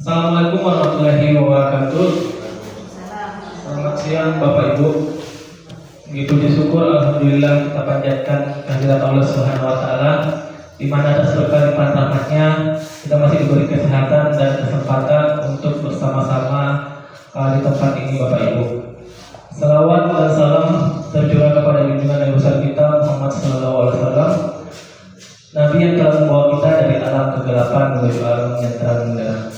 Assalamualaikum warahmatullahi wabarakatuh. Selamat siang Bapak Ibu. Begitu bersyukur alhamdulillah kita panjatkan kehadirat Allah Subhanahu wa taala di mana atas berkah limpahan rahmatnya kita masih diberi kesehatan dan kesempatan untuk bersama-sama di tempat ini Bapak Ibu. Salawat dan salam tercurah kepada junjungan Nabi besar kita Muhammad sallallahu alaihi wasallam, Nabi yang telah membawa kita dari alam kegelapan menuju alam yang terang benderang.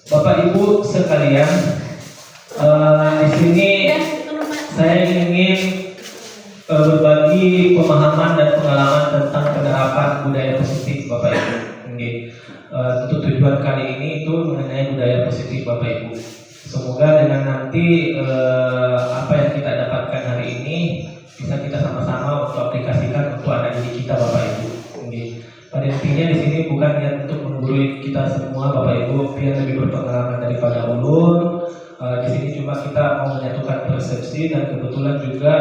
Bapak Ibu sekalian, di sini saya ingin berbagi pemahaman dan pengalaman tentang penerapan budaya positif Bapak Ibu. Untuk tujuan kali ini itu mengenai budaya positif Bapak Ibu. Semoga dengan nanti apa yang kita dapatkan hari ini bisa kita sama-sama untuk aplikasikan untuk anak didik kita Bapak Ibu. Pada intinya di sini bukan niat untuk menggurui kita semua Bapak Ibu biar lebih berpengalaman daripada ulun. Di sini cuma kita mau menyatukan persepsi dan kebetulan juga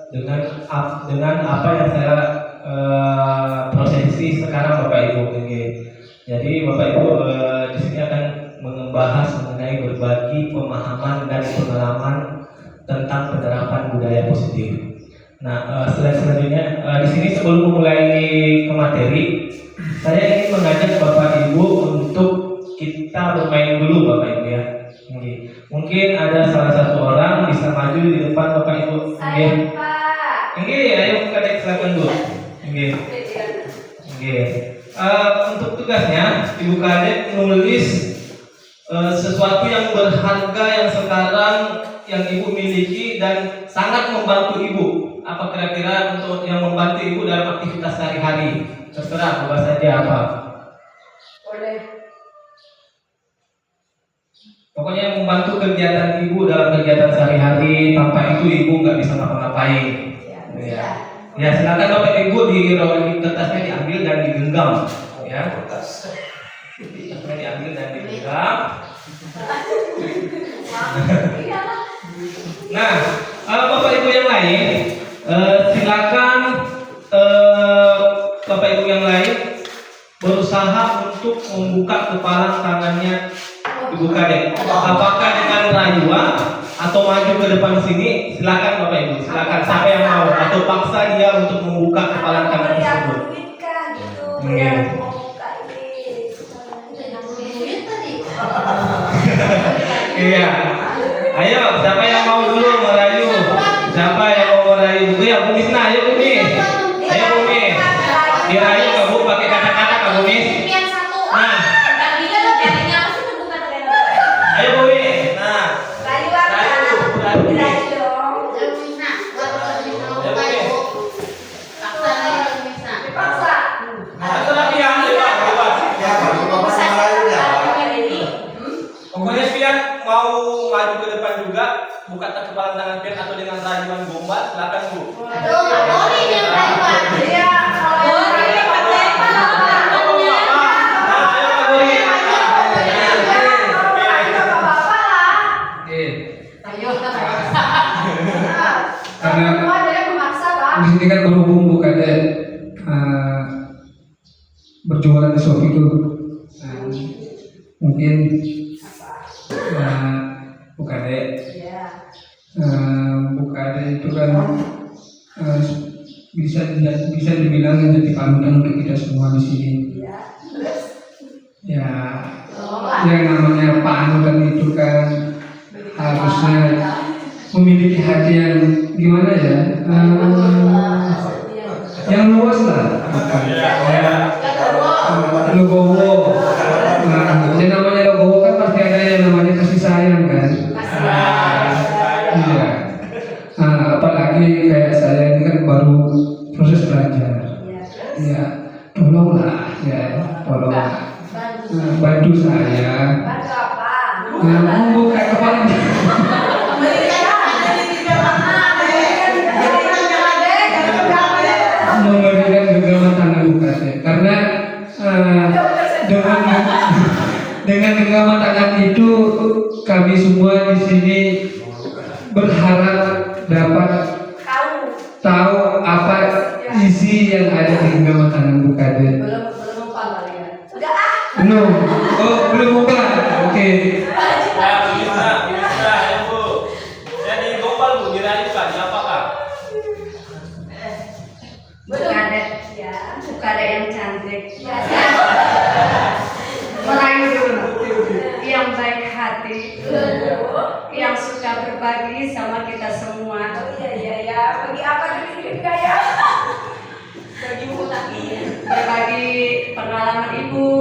dengan apa yang saya prosesi sekarang Bapak Ibu. Jadi Bapak Ibu di sini akan membahas mengenai berbagi pemahaman dan pengalaman tentang penerapan budaya positif. Nah, selanjutnya di sini sebelum memulai ke materi, saya ingin mengajak Bapak Ibu untuk kita bermain dulu Bapak Ibu ya. Mungkin ada salah satu orang bisa maju di depan Bapak Ibu. Saya Pak. Ayo kita silakan dulu. Untuk tugasnya Ibu Kadek menulis sesuatu yang berharga yang sekarang yang Ibu miliki dan sangat membantu Ibu. Apa kira-kira untuk yang membantu Ibu dalam aktivitas sehari-hari? Terserah, apa saja apa. Boleh. Pokoknya yang membantu kegiatan Ibu dalam kegiatan sehari-hari, tanpa itu Ibu nggak bisa ngapa-ngapain. Ya, silakan Bapak Ibu di kertasnya diambil dan digenggam. Ya, kertasnya diambil dan digenggam. Nah, Bapak Ibu yang lain, silakan Bapak Ibu yang lain berusaha untuk membuka kepalan tangannya Ibu Kadek. Apakah dengan rayuan atau maju ke depan sini? Silakan Bapak Ibu, silakan siapa yang mau atau paksa dia untuk membuka kepalan tangan tersebut. Iya. Ayo, siapa yang mau dulu merayu? Siapa yang mau merayu? Ya, Bu Misna, ayo Bu Mis. Ayo Bu Mis. Dirayu kamu pakai kata-kata kamu Mis. Nah. Ayo Bu Mis. Nah. Rayu. Pokoknya pian mau maju ke depan juga, buka kepalan tangan pian atau dengan rayuan gombal, silakan Bu. Karena di sini kan berhubung bukan ada berjualan di Shopee itu, mungkin Bukade itu kan bisa dibilang menjadi panutan untuk kita semua di sini. Ya, yang namanya panutan itu kan harusnya memiliki hati yang gimana ya, yang luas lah. Legowo. Yang namanya legowo kan pasti ada yang namanya kasih sayang kan. Iya. Apalagi kayak saya ini kan baru proses belajar. Iya. Tolonglah ya, tolonglah. Bantu saya. Membuka kepala. Memberikan genggaman tangan Bukade, karena dengan genggaman tangan itu kami semua di sini berharap dapat tahu apa isi yang ada di genggaman tangan Bukade. Belum. Oh, belum buka. Oke. Ya, bisa, ibu. Jadi gombal bu, dirayu kan? Siapa kak? Bukan ada yang cantik. Merayu dulu. Yang baik hati. Yang suka berbagi sama kita semua. Bagi apa dulu ya? Bagi buku lagi. Berbagi pengalaman ibu.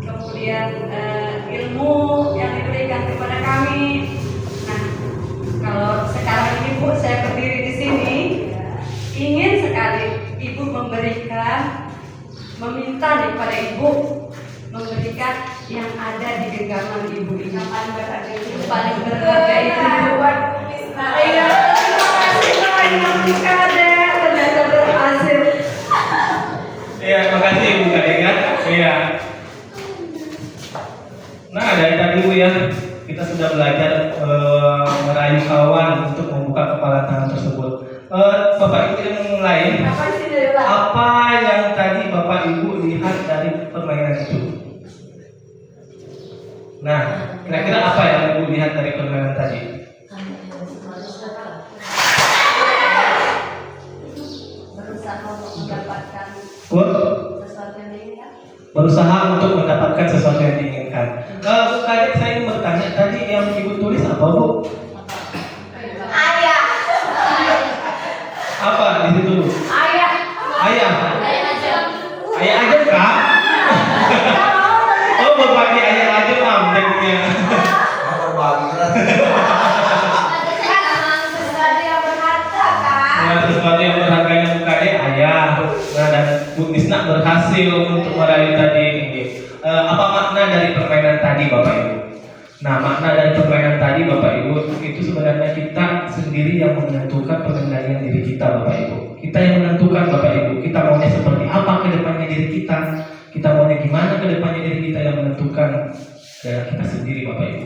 Kemudian ilmu yang diberikan kepada kami. Nah, kalau sekarang ini Bu saya berdiri di sini, ingin sekali Ibu meminta kepada Ibu memberikan yang ada di genggaman Ibu ini. Paling berharga itu. Iya, terima kasih banyak Kade, ternyata berhasil. Iya, makasih ibu Kak. Iya. Nah, dari tadi Bu ya, kita sudah belajar merayu kawan untuk membuka kepala tangan tersebut. Bapak Ibu yang lain, apa yang tadi Bapak Ibu lihat dari permainan itu? Nah, kira-kira apa yang Ibu lihat dari permainan tadi? Berusaha untuk mendapatkan sesuatu yang diinginkan. Bu Kadek, saya ingin bertanya tadi yang Ibu tulis apa Bu? Ayah. Apa di situ Bu? Ayah. Ayah aja kak? Oh berbagi ayah aja jadinya. Sesuatu yang berharga kan? Ya, sesuatu yang berharganya Bu Kadek ayah. Nah, dan Bu Tisna berhasil untuk merayu tadi. Apa makna dari permainan tadi Bapak Ibu? Nah, makna dari permainan tadi Bapak Ibu itu sebenarnya kita sendiri yang menentukan pengendalian diri kita Bapak Ibu. Kita yang menentukan Bapak Ibu. Kita maunya seperti apa ke depannya diri kita. Kita maunya gimana ke depannya diri kita yang menentukan jalan kita sendiri Bapak Ibu.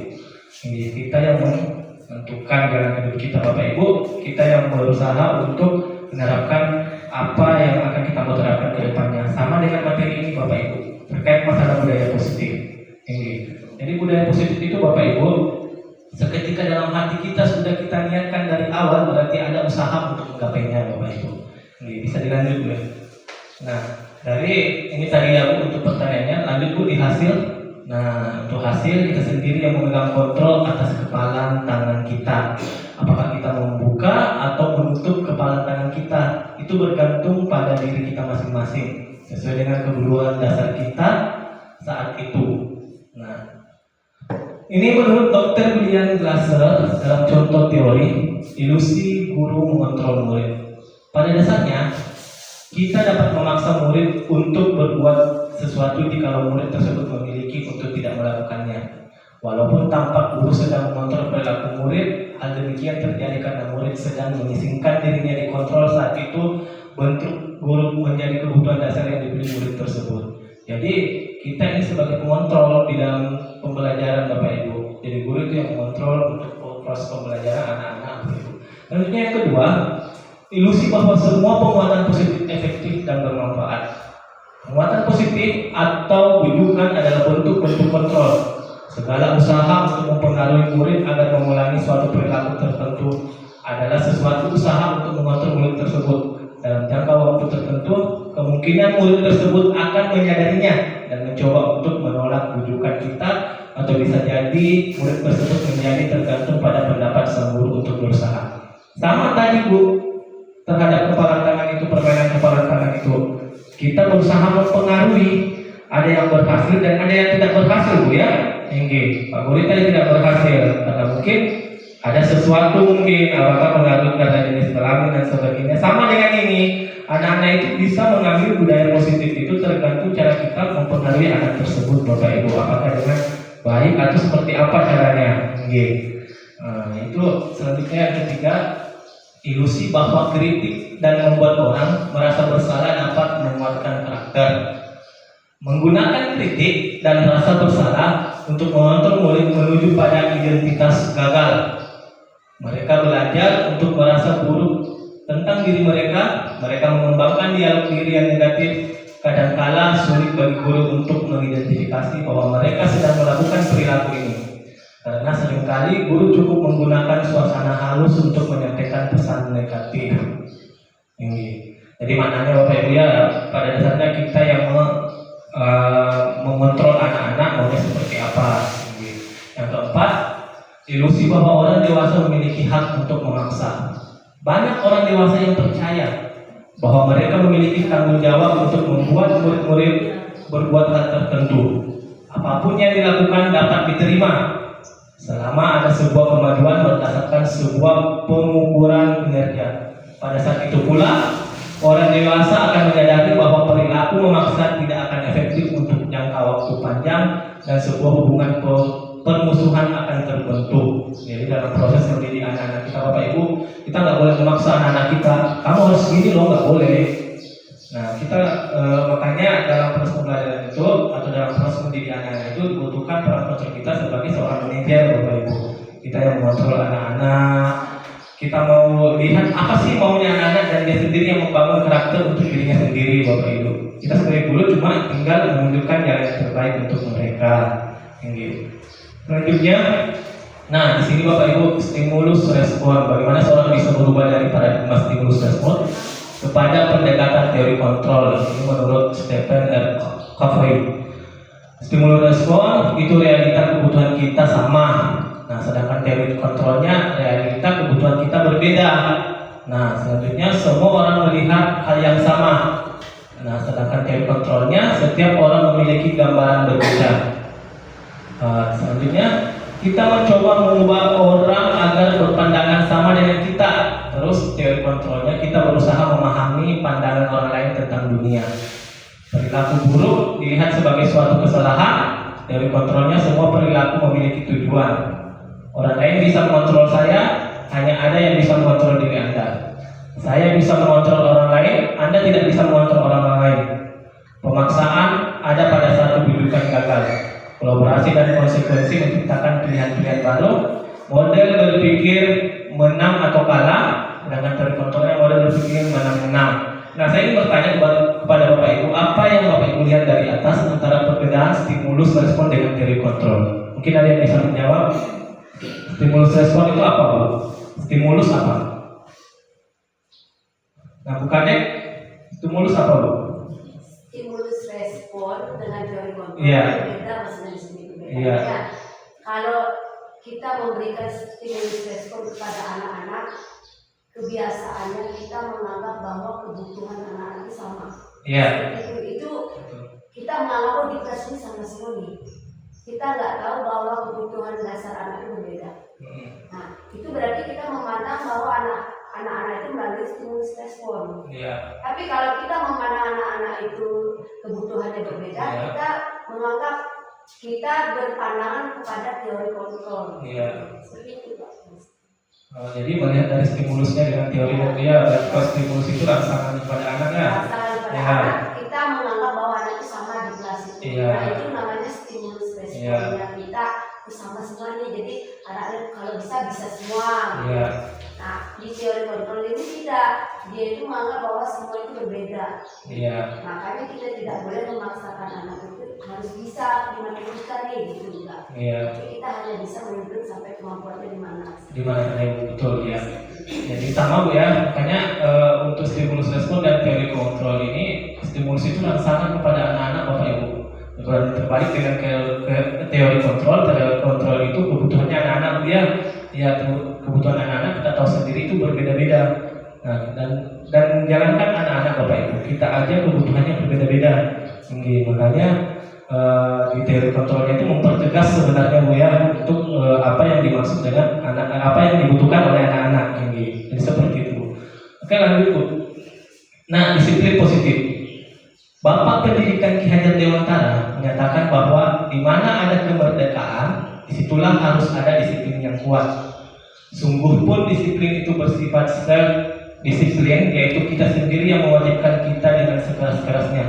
Ini kita yang menentukan jalan hidup kita Bapak Ibu. Kita yang berusaha untuk menerapkan apa yang akan kita mau terapkan ke depannya. Sama dengan materi ini Bapak Ibu terkait masalah budaya positif. Jadi budaya positif itu Bapak Ibu seketika dalam hati kita sudah kita niatkan dari awal, berarti ada usaha untuk menggapainya Bapak Ibu. Bisa dilanjut Bu. Nah, dari ini tadi ya Bu untuk pertanyaannya, lanjut Bu di hasil. Nah, untuk hasil kita sendiri yang memegang kontrol atas kepala tangan kita. Apakah kita membuka atau menutup kepala tangan kita, itu bergantung pada diri kita masing-masing sesuai dengan kebutuhan dasar kita saat itu. Nah, ini menurut Dr. Brian Glasser dalam contoh teori ilusi guru mengontrol murid. Pada dasarnya kita dapat memaksa murid untuk berbuat sesuatu jika murid tersebut memiliki untuk tidak melakukannya. Walaupun tampak guru sedang mengontrol perilaku murid, hal demikian terjadi karena murid sedang mengisingkan dirinya dikontrol saat itu. Bentuk guru menjadi kebutuhan dasar yang diberi murid tersebut. Jadi kita ini sebagai pengontrol di dalam pembelajaran Bapak Ibu. Jadi guru itu yang mengontrol untuk proses pembelajaran anak-anak Bapak Ibu. Dan yang kedua, ilusi bahwa semua penguatan positif efektif dan bermanfaat. Penguatan positif atau bujukan adalah bentuk-bentuk kontrol. Segala usaha untuk mempengaruhi murid agar mengulangi suatu perilaku tertentu adalah sesuatu usaha untuk mengontrol murid tersebut. Dalam jangka waktu tertentu, kemungkinan murid tersebut akan menyadarinya dan mencoba untuk menolak bujukan kita, atau bisa jadi murid tersebut menjadi tergantung pada pendapat sang guru untuk berusaha. Sama tadi Bu, terhadap kepala tangan itu, permainan kepala tangan itu, kita berusaha mempengaruhi. Ada yang berhasil dan ada yang tidak berhasil Bu ya. Pak Guru tadi tidak berhasil karena mungkin ada sesuatu, mungkin apakah pengaruh karena jenis kelamin dan sebagainya. Sama dengan ini, anak-anak itu bisa mengambil budaya positif itu tergantung cara kita mempengaruhi anak tersebut Bapak Ibu. Apakah dengan baik atau seperti apa caranya. Nah, itu selanjutnya yang ketiga, ilusi bahwa kritik dan membuat orang merasa bersalah dapat menguatkan karakter. Menggunakan kritik dan rasa bersalah untuk mengontrol murid menuju pada identitas gagal. Mereka belajar untuk merasa buruk tentang diri mereka. Mereka mengembangkan dialog diri yang negatif kadangkala sulit bagi guru untuk mengidentifikasi bahwa mereka sedang melakukan perilaku ini. Karena seringkali guru cukup menggunakan suasana halus untuk menyampaikan pesan negatif. Ini. Jadi maknanya Bapak Ibu ya, pada dasarnya kita yang mengontrol anak-anak maunya seperti apa. Ini. Yang keempat, ilusi bahwa orang dewasa memiliki hak untuk memaksa. Banyak orang dewasa yang percaya bahwa mereka memiliki tanggung jawab untuk membuat murid-murid berbuat hal tertentu. Apapun yang dilakukan dapat diterima selama ada sebuah kemajuan berdasarkan sebuah pengukuran kinerja. Pada saat itu pula, orang dewasa akan menyadari bahwa perilaku memaksa tidak akan efektif untuk jangka waktu panjang dan sebuah hubungan permusuhan akan terbentuk. Jadi dalam proses mendidik anak-anak kita, Bapak Ibu, kita nggak boleh memaksa anak-anak kita, kamu harus gini loh, nggak boleh. Nah, kita makanya dalam proses pembelajaran itu atau dalam proses mendidik anak-anak itu dibutuhkan peran kontrol kita sebagai seorang manajer, Bapak Ibu. Kita yang mengontrol anak-anak, kita mau lihat apa sih maunya anak-anak dan dia sendiri yang membangun karakter untuk dirinya sendiri, Bapak Ibu. Kita sebagai guru cuma tinggal menunjukkan jalan yang terbaik untuk mereka. Gitu. Selanjutnya, nah di sini Bapak Ibu, stimulus respon. Bagaimana seorang bisa berubah dari paradigma stimulus respon kepada pendekatan teori kontrol. Ini menurut Stephen R. Covey. Stimulus respon itu realita kebutuhan kita sama. Nah, sedangkan teori kontrolnya realita kebutuhan kita berbeda. Nah, selanjutnya semua orang melihat hal yang sama. Nah, sedangkan teori kontrolnya setiap orang memiliki gambaran berbeda. Selanjutnya kita mencoba mengubah orang agar berpandangan sama dengan kita. Terus teori kontrolnya kita berusaha memahami pandangan orang lain tentang dunia. Perilaku buruk dilihat sebagai suatu kesalahan. Teori kontrolnya semua perilaku memiliki tujuan. Orang lain bisa mengontrol saya, hanya ada yang bisa mengontrol diri Anda. Saya bisa mengontrol orang lain, Anda tidak bisa mengontrol orang lain. Pemaksaan ada pada saat kedudukan gagal. Kolaborasi dan konsekuensi menciptakan pilihan-pilihan baru. Model berpikir menang atau kalah, sedangkan teori kontrolnya model berpikir menang-menang. Nah, saya ingin bertanya kepada Bapak Ibu, apa yang Bapak Ibu lihat dari atas antara perbedaan stimulus respon dengan teori kontrol? Mungkin ada yang bisa menjawab. Stimulus respon itu apa, Bu? Stimulus apa? Nah, bukannya stimulus apa, Bu? Stimulus respon dengan teori kontrol beda, maksudnya di sini beda. Iya. Ya, kalau kita memberikan stimulus respon kepada anak-anak, kebiasaannya kita menganggap bahwa kebutuhan anak-anak itu sama. Iya. Itu kita menganggap oh di kelas ini sama semua nih. Kita nggak tahu bahwa kebutuhan dasar anak itu berbeda. Nah, itu berarti kita memandang bahwa anak-anak itu melalui stimulus respon. Iya. Tapi kalau kita memandang anak-anak itu kebutuhannya berbeda, kita menganggap kita berpandangan kepada teori kontrol. Iya. Seperti itu, Pak. Jadi melihat dari stimulusnya dengan teori dia, kalau stimulus itu rangsangan kepada anaknya. Rangsangan kepada anak, kita menganggap bahwa anak itu sama di kelas itu. Iya. Nah, itu namanya stimulus responnya kita itu sama semuanya. Jadi anak-anak kalau bisa semua. Iya. Nah, di teori kontrol ini tidak, dia itu menganggap bahwa semua itu berbeda. Iya. Makanya kita tidak boleh memaksakan anak itu harus bisa dimanfaatkan nih gitu enggak. Iya. Tapi kita hanya bisa menunjuk sampai kemampuannya di mana. Di mana saja, betul ya. Jadi sama, Bu ya. Makanya untuk stimulus respon dan teori kontrol ini, stimulus itu rangsangan kepada anak-anak, Bapak Ibu. Dan terbalik dengan teori kontrol. Teori kontrol itu kebutuhannya anak-anak dia. Ya, kebutuhan anak-anak kita tahu sendiri itu berbeda-beda. Nah, dan jangankan anak-anak, Bapak Ibu, kita aja kebutuhannya berbeda-beda. Makanya di teori kontrolnya itu mempertegas sebenarnya, Bu ya, untuk apa yang dimaksud dengan apa yang dibutuhkan oleh anak-anak. Jadi seperti itu. Oke, lanjut, Bu. Nah, disiplin positif. Bapak Pendidikan Ki Hajar Dewantara menyatakan bahwa di mana ada kemerdekaan, disitulah harus ada disiplin yang kuat. Sungguh pun disiplin itu bersifat self-disiplin, yaitu kita sendiri yang mewajibkan kita dengan sekeras-kerasnya.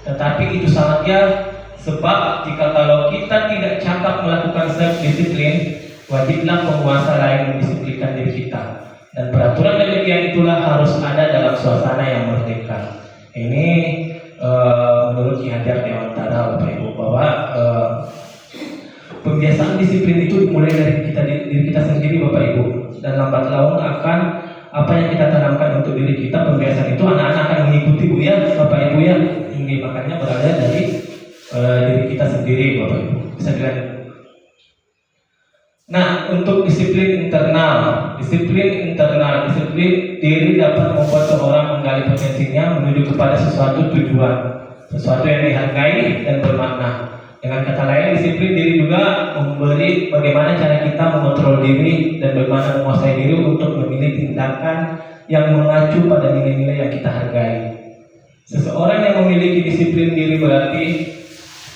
Tetapi itu salahnya, sebab jika kalau kita tidak cakap melakukan self-disiplin, wajiblah penguasa lain mendisiplinkan diri kita. Dan peraturan demikian itulah harus ada dalam suasana yang merdeka. Ini Ki Hajar Dewantara, Bapak Ibu, bahwa pembiasaan disiplin itu dimulai dari diri kita sendiri, Bapak Ibu, dan lambat laun akan apa yang kita tanamkan untuk diri kita, pembiasaan itu anak-anak akan mengikuti, Bu ya, Bapak Ibu ya. Ini makanya berada dari diri kita sendiri, Bapak Ibu. Bisa dilihat. Nah, untuk disiplin internal diri dapat membuat seorang menggali potensinya menuju kepada sesuatu tujuan, sesuatu yang dihargai dan bermakna. Dengan kata lain, disiplin diri juga memberi bagaimana cara kita mengontrol diri dan bagaimana menguasai diri untuk memilih tindakan yang mengacu pada nilai-nilai yang kita hargai. Seseorang yang memiliki disiplin diri berarti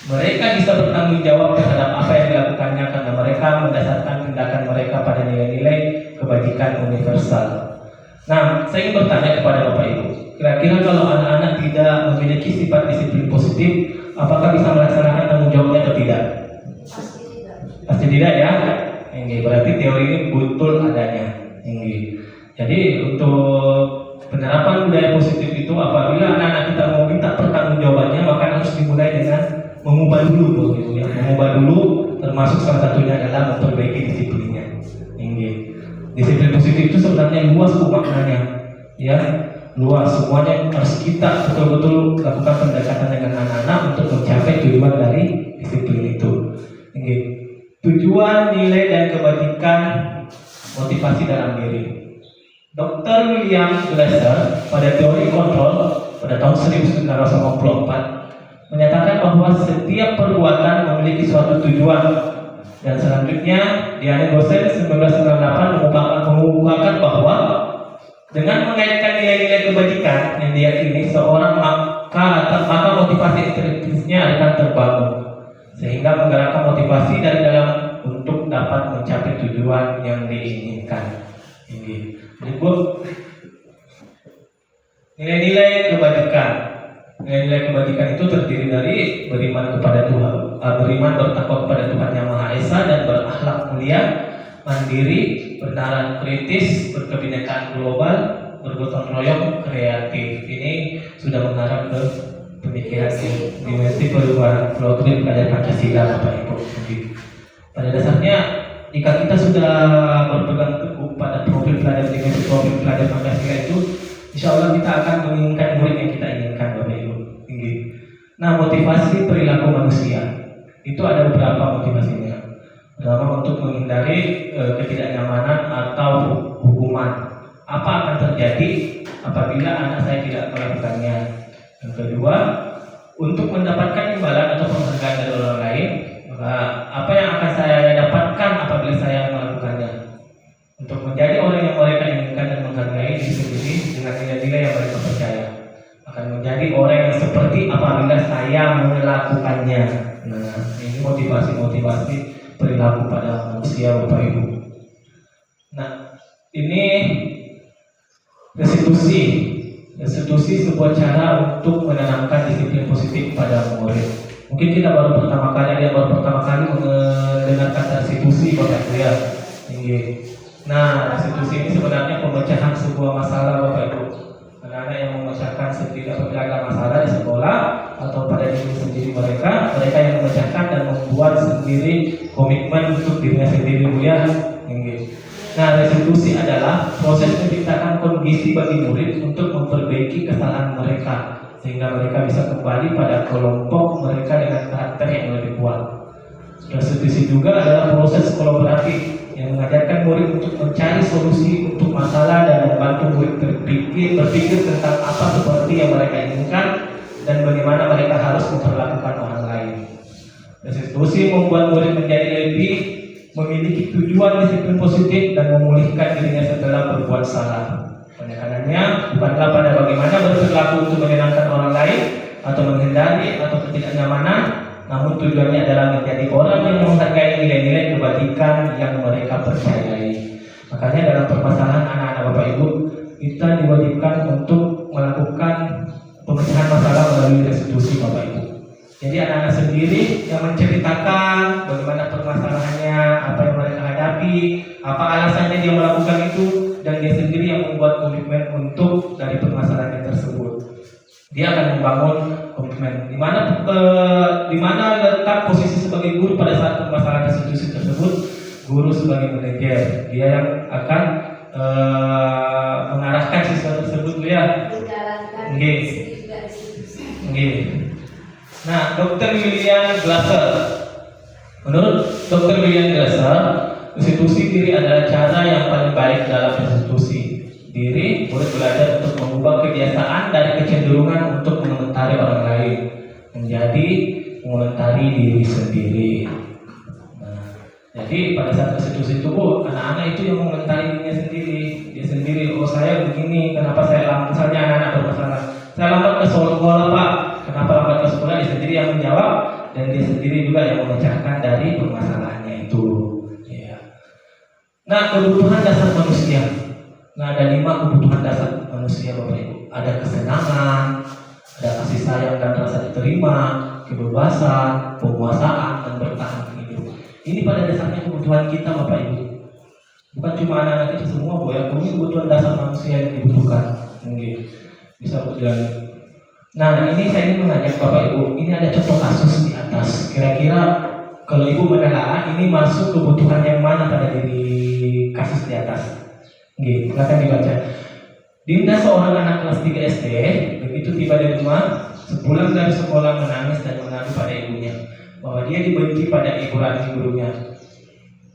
mereka bisa bertanggung jawab terhadap apa yang dilakukannya karena mereka mendasarkan tindakan mereka pada nilai-nilai kebajikan universal. Nah, saya ingin bertanya kepada Bapak Ibu, kira-kira kalau anak-anak tidak memiliki sifat disiplin positif, apakah bisa melaksanakan tanggung jawabnya atau tidak? Pasti tidak ya. Ini berarti teori ini betul adanya. Ini. Jadi untuk penerapan budaya positif itu, apabila anak-anak kita mau minta pertanggungjawabannya, maka harus dimulai dengan mengubah dulu, ya. Mengubah dulu, termasuk salah satunya adalah memperbaiki disiplinnya. Ini. Disiplin positif itu sebenarnya luas maknanya, ya, luas. Semuanya harus kita betul-betul lakukan pendekatan dengan anak-anak untuk mencapai tujuan dari disiplin itu. Ini. Tujuan, nilai dan kebajikan motivasi dalam diri. Dr. William Glasser pada teori kontrol pada tahun 1994 menyatakan bahwa setiap perbuatan memiliki suatu tujuan, dan selanjutnya Diane Gosen 1998 mengukuhkan bahwa dengan mengaitkan nilai-nilai kebajikan yang diyakini seorang maka motivasi intrinsiknya akan terbangun sehingga menggerakkan motivasi dari dalam untuk dapat mencapai tujuan yang diinginkan. Ini nilai-nilai kebajikan. Nilai-nilai kebajikan itu terdiri dari beriman kepada Tuhan, beriman bertakwa kepada Tuhan Yang Maha Esa dan berakhlak mulia, mandiri, bernalar kritis, berkebinekaan global, bergotong royong, kreatif. Ini sudah mengarah ke pemikiran dimensi perubahan doktrin pelajar Pancasila, Bapak Ibu. Pada dasarnya, jika kita sudah berpegang teguh pada profil pelajar dimensi profil pelajar Pancasila itu, insya Allah kita akan menginginkan murid yang kita inginkan, Bapak Ibu. Nah, motivasi perilaku manusia itu ada beberapa motivasinya. Pertama, untuk menghindari ketidaknyamanan atau hukuman. Apa akan terjadi apabila anak saya tidak melakukannya? Yang kedua, untuk mendapatkan imbalan atau penghargaan dari orang lain. Apa yang akan saya dapatkan apabila saya melakukannya? Untuk menjadi orang yang mereka inginkan dan menghargai diri sendiri dengan nilai-nilai yang mereka percaya. Akan menjadi orang yang seperti apabila saya melakukannya. Nah, ini motivasi perilaku pada manusia, Bapak Ibu. Nah, ini restitusi sebuah cara untuk menanamkan disiplin positif pada murid. Mungkin dia baru pertama kali mendengar kata restitusi, Bapak Ibu ya. Nah, restitusi ini sebenarnya pemecahan sebuah masalah, Bapak Ibu. Anak-anak yang memecahkan segala masalah di sekolah atau pada diri sendiri mereka yang memecahkan dan membuat sendiri komitmen untuk dirinya sendiri, Bu ya. Nah, restitusi adalah proses menciptakan kondisi bagi murid untuk memperbaiki kesalahan mereka sehingga mereka bisa kembali pada kelompok mereka dengan karakter yang lebih kuat. Restitusi juga adalah proses kolaboratif yang mengajarkan murid untuk mencari solusi untuk masalah dan membantu murid berpikir tentang apa seperti yang mereka inginkan dan bagaimana mereka harus memperlakukan orang lain. Restitusi membuat murid menjadi lebih memiliki tujuan disiplin positif dan memulihkan dirinya setelah berbuat salah. Penekanannya bukanlah pada bagaimana berperilaku untuk menyenangkan orang lain atau menghindari atau ketidaknyamanan, namun tujuannya adalah menjadi orang yang menghargai nilai-nilai kebajikan yang mereka percayai. Makanya dalam permasalahan anak-anak Bapak Ibu, kita diwajibkan untuk melakukan pemecahan masalah melalui restitusi, Bapak Ibu. Jadi anak-anak sendiri yang menceritakan bagaimana permasalahannya, apa yang mereka hadapi, apa alasannya dia melakukan itu, dan dia sendiri yang membuat komitmen untuk dari permasalahan tersebut. Dia akan membangun komitmen. Di mana letak posisi sebagai guru pada saat permasalahan institusi tersebut? Guru sebagai manajer, dia yang akan mengarahkan siswa tersebut, ya. Nggih. Nggih. Nah, Dr. William Glasser, menurut Dr. William Glasser, institusi diri adalah cara yang paling baik dalam institusi. Diri murid belajar untuk mengubah kebiasaan dari kecenderungan untuk mengomentari orang lain menjadi mengomentari diri sendiri. Nah, jadi pada saat institusi itu, Bu, anak-anak itu yang mengomentari dirinya sendiri. Dia sendiri, oh saya begini, kenapa saya lambat? Misalnya anak-anak bermasalah, saya lambat ke sekolah, Pak. Kenapa lambat ke sekolah? Dia sendiri yang menjawab dan dia sendiri juga yang memecahkan dari permasalahannya itu. Ya. Nah, kebutuhan dasar manusia. Nah, ada 5 kebutuhan dasar manusia, Bapak Ibu. Ada kesenangan, ada kasih sayang dan rasa diterima, kebebasan, penguasaan, dan bertahan hidup. Ini pada dasarnya kebutuhan kita, Bapak Ibu. Bukan cuma anak-anak itu semua, Bu, ya. Ini kebutuhan dasar manusia yang dibutuhkan. Mungkin bisa berjalan. Nah, ini saya ingin mengajak Bapak Ibu. Ini ada contoh kasus di atas. Kira-kira kalau Ibu menelaah, ini masuk kebutuhan yang mana pada diri kasus di atas? Oke, silakan dibaca. Dinda, seorang anak kelas 3 SD, begitu tiba di rumah, sepulang dari sekolah menangis dan mengadu pada ibunya bahwa dia dibenci pada ibu rani gurunya.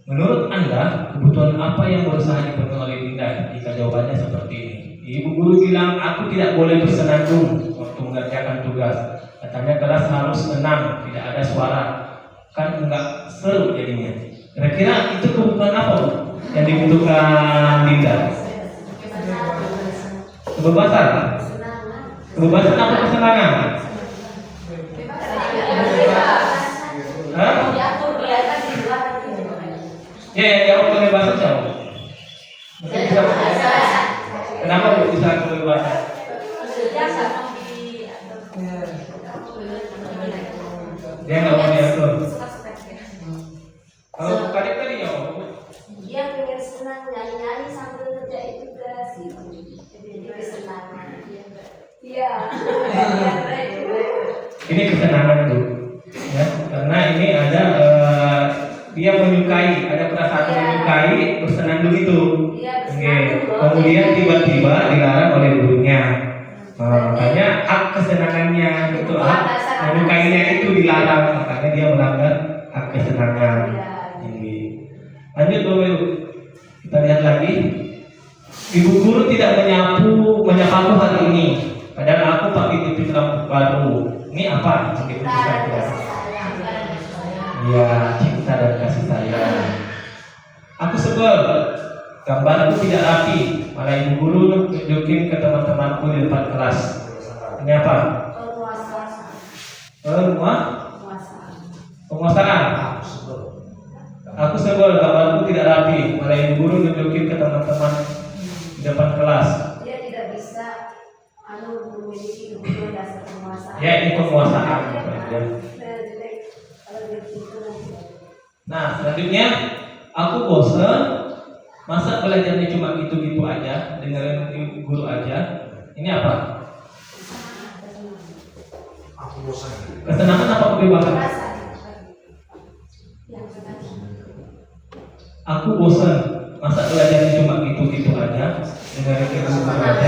Menurut Anda, kebutuhan apa yang berusaha dipenuhi oleh Dinda jika jawabannya seperti ini? Ibu guru bilang, aku tidak boleh bersenandung waktu mengerjakan tugas. Katanya kelas harus tenang, tidak ada suara. Kan enggak seru jadinya. Kira-kira itu kebutuhan apa, Bu, yang dibutuhkan Dinda? Kebebasan. Kebebasan apa kesenangan? Hah? Ya, yang jawab kebebasan siapa? Kenapa bisa kebebasan? Dia nggak mau diatur. Kalau kadang tadi ya, dia pengen senang nyanyi-nyanyi sambil ngerjain tugas gitu. Jadi kesenangan dia. Iya. ini kesenangan itu, ya, karena ini ada dia menyukai, ada perasaan menyukai bersenandung itu. Oke. Kemudian tiba-tiba dilarang oleh gurunya. Makanya hak kesenangannya itu, hak menyukainya itu dilarang, makanya dia melanggar hak kesenangan. Lanjut, Bapak Ibu. Kita lihat lagi. Ibu guru tidak menyapaku hari ini. Padahal aku pakai titik rambut baru. Ini apa? Ya, cinta dan kasih sayang. Aku sebel. Gambarku tidak rapi. Malah ibu guru tunjukin ke teman-temanku di depan kelas. Ini apa? Penguasaan. Aku sebel, gambarku tidak rapi. Malah ibu guru tunjukin ke teman-teman di depan kelas. Dia tidak bisa memiliki kebutuhan dasar penguasaan. Ya, ini penguasaan. Nah, selanjutnya aku bosan. Masa belajarnya cuma gitu-gitu aja, dengerin guru aja. Ini apa? Aku bosan. Kesenangan apa kebebasan? Aku bosan. Masa belajarnya cuma gitu-gitu aja, dengerin guru aja.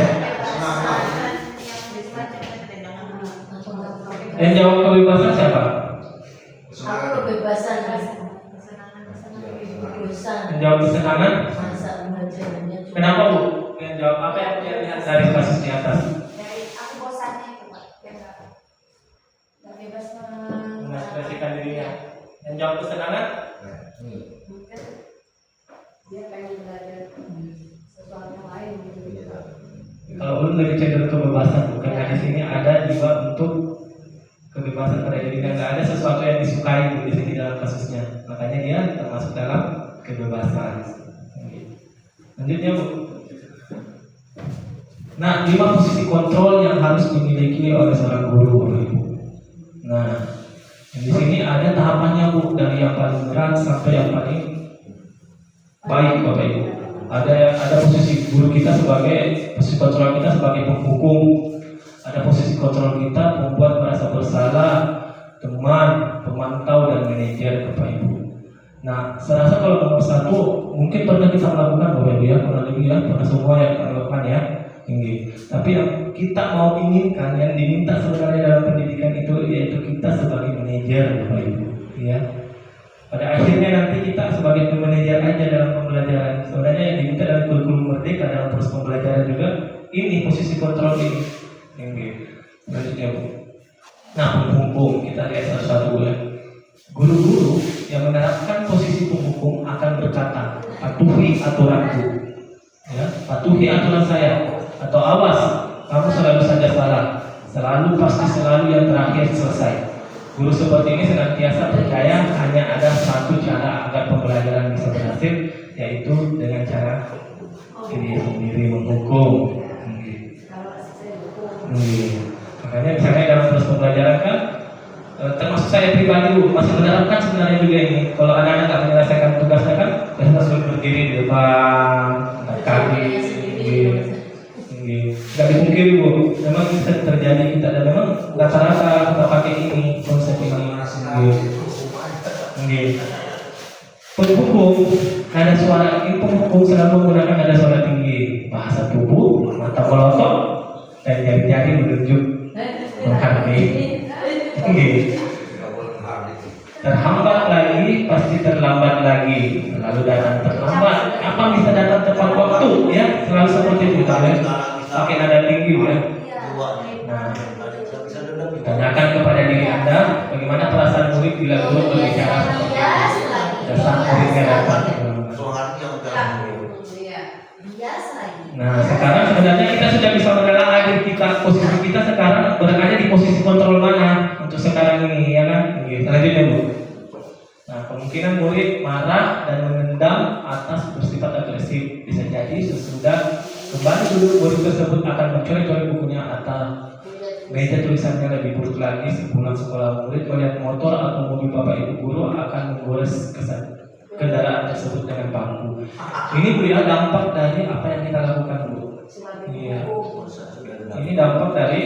Yang jawab kebebasan siapa? Aku kebebasan. Yang jawab kesenangan? Kenapa, Bu? Yang jawab apa yang dia lihat dari kasus di atas? Dari aku bosannya itu, Pak. Gak bebas Mengekspresikan dirinya. Yang jawab kesenangan? dia pengen belajar sesuatu yang lain gitu. Kalau belum lebih cenderung kebebasan, bukan di sini ada juga untuk kebebasan pada dirinya. Nggak ada sesuatu yang disukai di sini dalam kasusnya. Makanya dia termasuk dalam kebebasan. Lanjutnya, Bu. Nah, 5 posisi kontrol yang harus dimiliki oleh seorang guru, Bapak Ibu. Nah, di sini ada tahapannya, Bu, dari yang paling berat sampai yang paling baik, Bapak Ibu. Ada posisi guru kita sebagai posisi kontrol kita sebagai penghukum, ada ada posisi kontrol kita, pembuat merasa bersalah, teman, pemantau, dan manajer Bapak Ibu. Nah, saya rasa kalau nomor 1 mungkin pernah kita melakukan Bapak Ibu ya, pernah lebih ya, pernah semua yang kita lakukan ya. Tapi yang kita mau inginkan, yang diminta sebenarnya dalam pendidikan itu yaitu kita sebagai manajer Bapak Ibu ya. Pada akhirnya nanti kita sebagai manajer aja dalam pembelajaran. Sebenarnya yang diminta dalam kurikulum merdeka dalam proses pembelajaran juga ini posisi kontrol ini. Selanjutnya Bu. Nah, penghukum kita lihat satu-satu ya. Guru-guru yang menerapkan posisi penghukum akan berkata, patuhi aturanku, ya, patuhi aturan saya, atau awas, kamu selalu saja salah, pasti selalu yang terakhir selesai. Guru seperti ini senantiasa percaya hanya ada satu cara agar pembelajaran bisa berhasil, yaitu dengan cara diri sendiri menghukum. Makanya misalnya dalam proses pembelajaran kan, termasuk saya pribadi masih menerapkan sebenarnya juga ini. Kalau anak-anak tak menyelesaikan tugasnya kan, saya harus berdiri di depan, kaki, nggak dipungkiri Bu, memang bisa terjadi kita dan memang rata-rata kita pakai ini konsep ini. Penghukum nada suara ini, penghukum selalu menggunakan nada suara tinggi, bahasa tubuh, mata melotot, dan jari-jari menunjuk menghadapi. Terhambat lagi pasti terlambat lagi, lalu datang terlambat. Apa bisa datang tepat waktu ya, selalu seperti itu ya. Pakai nada tinggi ya. Nah, tanyakan kepada diri Anda bagaimana perasaan murid bila guru berbicara seperti itu. Dasar muridnya datang. Nah, sekarang sebenarnya kita sudah bisa menelaah diri kita, posisi kita sekarang berada di posisi kontrol mana untuk sekarang ini, ya kan? Selanjutnya Bu. Nah, kemungkinan murid marah dan menendam atas bersifat agresif. Bisa jadi sesudah kembali duduk murid tersebut akan mencoret-coret bukunya atau meja tulisannya lebih buruk lagi. Sepulang sekolah murid melihat motor atau mobil Bapak Ibu guru akan menggores kendaraan tersebut dengan bangku. Ini Bu ya, dampak dari apa yang kita lakukan Bu. Iya. Ini dampak dari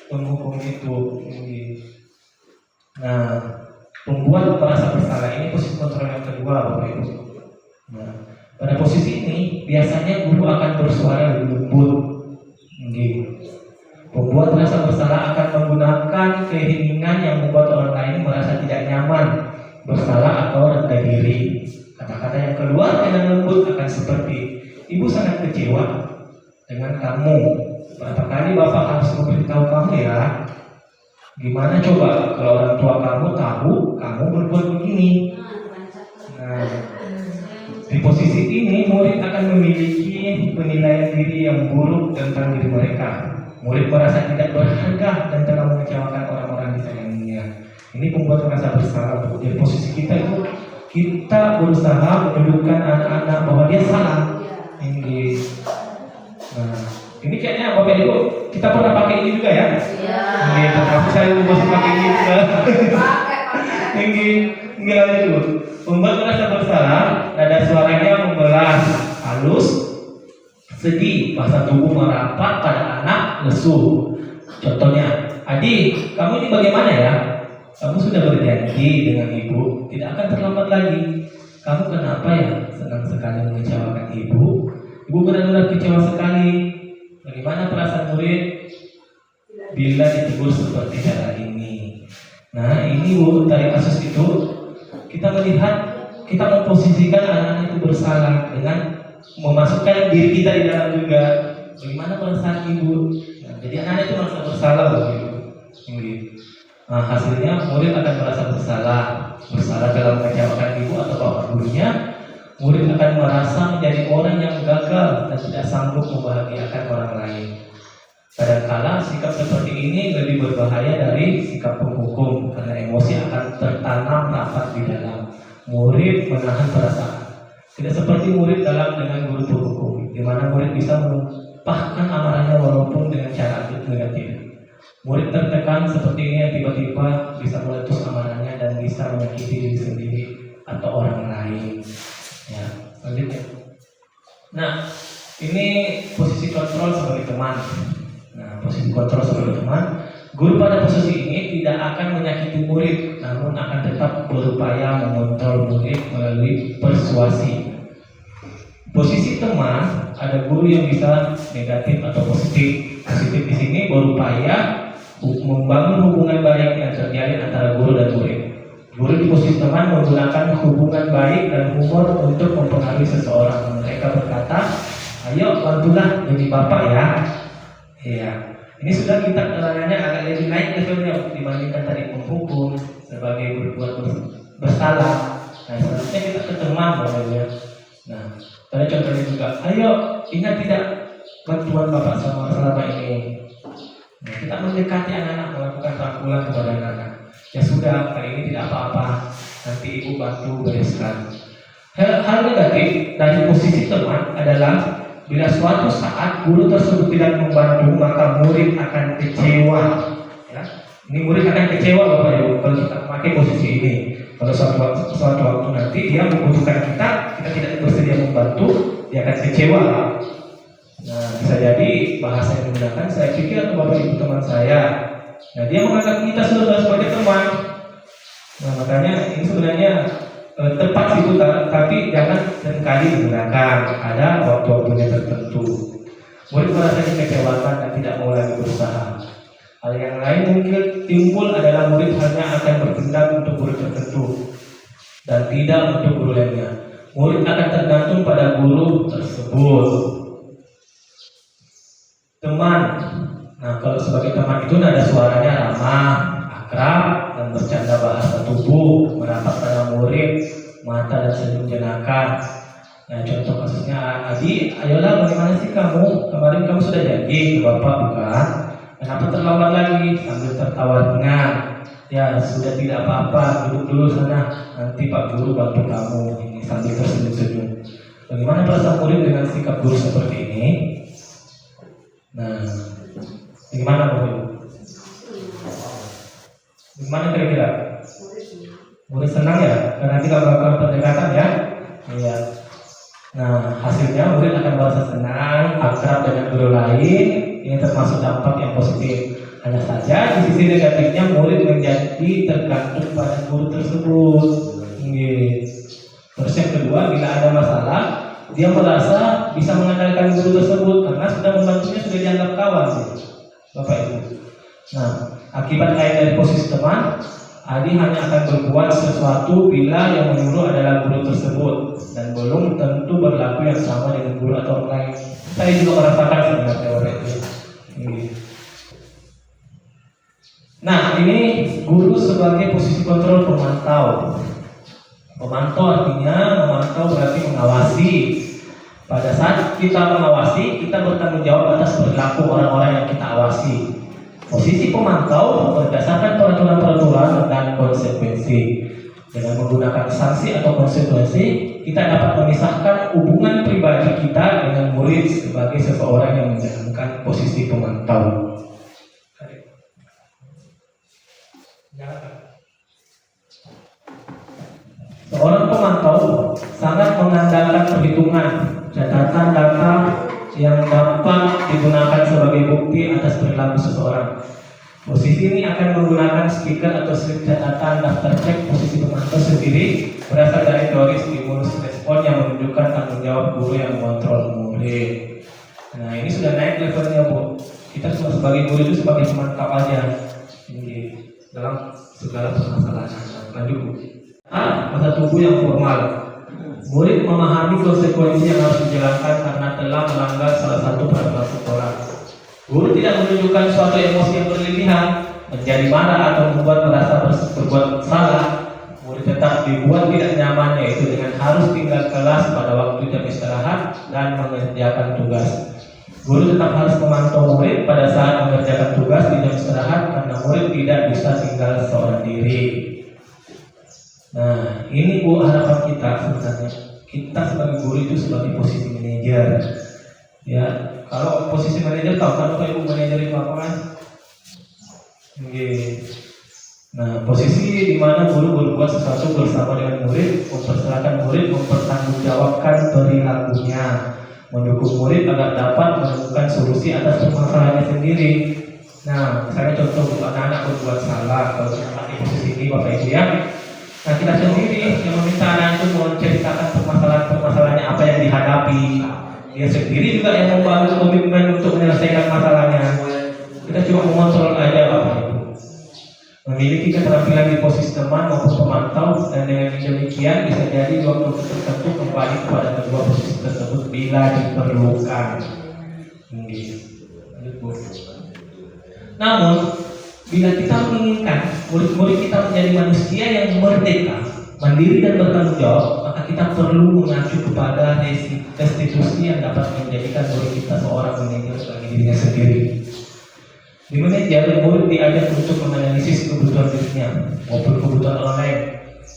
penghukum itu. Nah, pembuat merasa bersalah ini posisi kontrol yang kedua Bapak Ibu. Nah, pada posisi ini biasanya guru akan bersuara lebih lembut. Pembuat merasa bersalah akan menggunakan keheningan yang membuat orang lain merasa tidak nyaman, bersalah atau rendah diri. Kata-kata yang keluar dengan lembut akan seperti, ibu sangat kecewa dengan kamu. Berapa kali bapak harus memberitahu kamu ya? Gimana coba kalau orang tua kamu tahu kamu berbuat begini? Nah, di posisi ini murid akan memiliki penilaian diri yang buruk tentang diri mereka. Murid merasa tidak berharga dan telah mengecewakan orang-orang di sekelilingnya. Ini membuat merasa bersalah. Jadi posisi kita itu, kita berusaha menunjukkan anak-anak bahwa dia salah. Nah, ini kayaknya Bapak Ibu kita pernah pakai ini juga ya? Iya. Tapi saya masih pakai ini juga. Tinggal itu. Membuat merasa bersalah, nada suaranya membelas, halus, sedih, bahasa tubuh merapat pada anak, lesu. Contohnya, adik, kamu ini bagaimana ya? Kamu sudah berjanji dengan ibu tidak akan terlambat lagi. Kamu kenapa ya senang sekali mengecewakan ibu? Ibu benar-benar kecewa sekali. Bagaimana perasaan murid bila ditegur seperti cara ini? Nah, ini Bu, dari kasus itu kita melihat, kita memposisikan anak-anak itu bersalah dengan memasukkan diri kita di dalam juga. Bagaimana perasaan ibu? Nah, jadi anak-anak itu merasa bersalah begitu. Nah, hasilnya murid akan merasa bersalah dalam mengecewakan ibu atau bapak gurunya. Murid akan merasa menjadi orang yang gagal dan tidak sanggup membahagiakan orang lain. Kadangkala sikap seperti ini lebih berbahaya dari sikap penghukum karena emosi akan tertanam rapat di dalam. Murid menahan perasaan. Tidak seperti murid dalam dengan guru penghukum, di mana murid bisa menumpahkan amarahnya walaupun dengan cara negatif. Murid tertekan seperti ini yang tiba-tiba bisa meletus amarahnya dan bisa menyakiti diri sendiri atau orang lain. Ya, selanjutnya. Nah, ini posisi kontrol sebagai teman. Nah, posisi kontrol sebagai teman, guru pada posisi ini tidak akan menyakiti murid, namun akan tetap berupaya mengontrol murid melalui persuasi. Posisi teman, ada guru yang bisa negatif atau positif. Positif di sini berupaya membangun hubungan baik yang terjalin antara guru dan murid. Guru di posisi teman menggunakan hubungan baik dan humor untuk mempengaruhi seseorang. Mereka berkata, ayo bantulah jadi bapak ya. Iya. Ini sudah kita keterangannya agak lebih naik levelnya dibandingkan tadi menghukum sebagai berbuat bersalah. Nah, selanjutnya kita ke teman namanya. Nah, tadi contohnya juga, ayo ingat tidak bantuan bapak selama ini. Nah, kita mendekati anak-anak melakukan rangkulan kepada anak-anak. Ya sudah, kali ini tidak apa-apa. Nanti ibu bantu bereskan. Hal negatif dari posisi teman adalah bila suatu saat guru tersebut tidak membantu, maka murid akan kecewa. Ya. Ini murid akan kecewa Bapak Ibu kalau kita memakai posisi ini. Kalau suatu waktu nanti dia membutuhkan kita tidak bersedia membantu, dia akan kecewa. Nah, bisa jadi bahasa yang digunakan, saya pikir atau Bapak Ibu teman saya. Nah, dia menganggap kita sudah sebagai teman. Nah, makanya ini sebenarnya tepat sih, tapi jangan seringkali digunakan. Ada waktu-waktunya tertentu. Murid merasa dikecewakan dan tidak mau lagi berusaha. Hal yang lain mungkin timbul adalah murid hanya akan bertindak untuk guru tertentu dan tidak untuk guru lainnya. Murid akan tergantung pada guru tersebut. Teman. Nah, kalau sebagai teman itu nada suaranya ramah, akrab, dan bercanda bahasa tubuh, merapat pada murid, mata dan senyum jenaka. Nah, contoh kasusnya, Adi, ayolah bagaimana sih kamu? Kemarin kamu sudah janji ke Bapak bukan? Kenapa terlambat lagi? Sambil tertawa ringan. Ya, sudah tidak apa-apa, duduk dulu sana. Nanti Pak Guru bantu kamu. Ini sambil tersenyum-senyum. Bagaimana perasaan murid dengan sikap guru seperti ini? Nah, gimana Bu? Gimana kira-kira? Murid senang ya? Karena kita melakukan pendekatan ya? Iya. Nah, hasilnya murid akan merasa senang, akrab dengan guru lain. Ini termasuk dampak yang positif. Hanya saja di sisi negatifnya murid menjadi tergantung pada guru tersebut. Terus yang kedua, bila ada masalah, dia merasa bisa mengandalkan guru tersebut karena sudah membantunya, sudah dianggap kawan, Bapak Ibu. Nah, akibat lain dari posisi teman, Adi hanya akan berbuat sesuatu bila yang menyuruh adalah guru tersebut dan belum tentu berlaku yang sama dengan guru atau orang lain. Saya juga merasakan sebenarnya Bapak Ibu. Nah, ini guru sebagai posisi kontrol pemantau. Pemantau artinya memantau berarti mengawasi. Pada saat kita mengawasi, kita bertanggung jawab atas perilaku orang-orang yang kita awasi. Posisi pemantau berdasarkan peraturan-peraturan dan konsekuensi. Dengan menggunakan sanksi atau konsekuensi, kita dapat memisahkan hubungan pribadi kita dengan murid sebagai seseorang yang menjalankan posisi pemantau. Seorang pemantau sangat mengandalkan perhitungan, catatan data yang dapat digunakan sebagai bukti atas perilaku seseorang. Posisi ini akan menggunakan speaker atau slip catatan daftar cek posisi pemantau sendiri berasal dari teori stimulus respon yang menunjukkan tanggung jawab guru yang mengontrol murid. Nah, ini sudah naik levelnya Bu. Kita sebagai guru itu sebagai pemantau aja dalam segala permasalahan. Lanjut Bu. Bahasa tubuh yang formal. Murid memahami konsekuensi yang harus dijalankan karena telah melanggar salah satu peraturan sekolah. Guru tidak menunjukkan suatu emosi yang berlebihan, menjadi marah atau membuat merasa berbuat salah. Murid tetap dibuat tidak nyaman, yaitu dengan harus tinggal kelas pada waktu jam istirahat dan mengerjakan tugas. Guru tetap harus memantau murid pada saat mengerjakan tugas di jam istirahat karena murid tidak bisa tinggal seorang diri. Nah, ini Bu harapan kita sebenarnya. Kita sebagai guru itu sebagai posisi manajer. Ya, kalau posisi manajer tahu kan Bapak Ibu manajer itu apa kan? Nah, posisi di mana guru berbuat sesuatu bersama dengan murid, mempersilahkan murid mempertanggungjawabkan perilakunya. mendukung murid agar dapat menemukan solusi atas permasalahannya sendiri. Nah, misalnya contoh anak-anak berbuat salah, kalau di posisi ini Bapak Ibu ya. Nah, kita sendiri yang meminta anak itu menceritakan permasalahannya apa yang dihadapi. Dia sendiri juga yang membangun komitmen untuk menyelesaikan masalahnya. Kita cuma mengontrol aja Bapak Ibu. Memiliki keterampilan di posisi teman maupun pemantau, dan dengan demikian bisa jadi waktu tertentu kembali kepada kedua posisi tersebut bila diperlukan. Namun, bila kita menginginkan murid-murid kita menjadi manusia yang merdeka, mandiri dan bertanggung jawab, maka kita perlu mengacu kepada restitusi yang dapat menjadikan murid kita seorang manajer bagi dirinya sendiri. Di manajer, murid diajak untuk menganalisis kebutuhan dirinya maupun kebutuhan orang lain.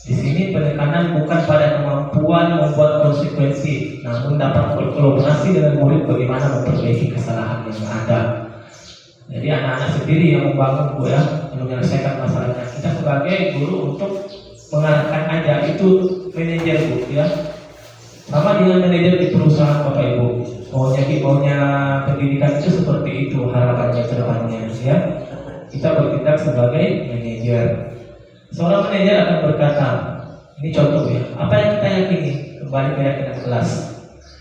Di sini penekanan bukan pada kemampuan membuat konsekuensi, namun dapat berkolaborasi dengan murid bagaimana memperbaiki kesalahan yang ada. Jadi anak-anak sendiri yang membangun Bu ya, menyelesaikan masalahnya. Kita sebagai guru untuk mengarahkan aja, itu manajer Bu ya. Sama dengan manajer di perusahaan Bapak Ibu. Maunya pendidikan itu seperti itu harapannya ke depannya ya. Kita bertindak sebagai manajer. Seorang manajer akan berkata, ini contoh ya, apa yang kita yakini, kembali ke keyakinan kelas.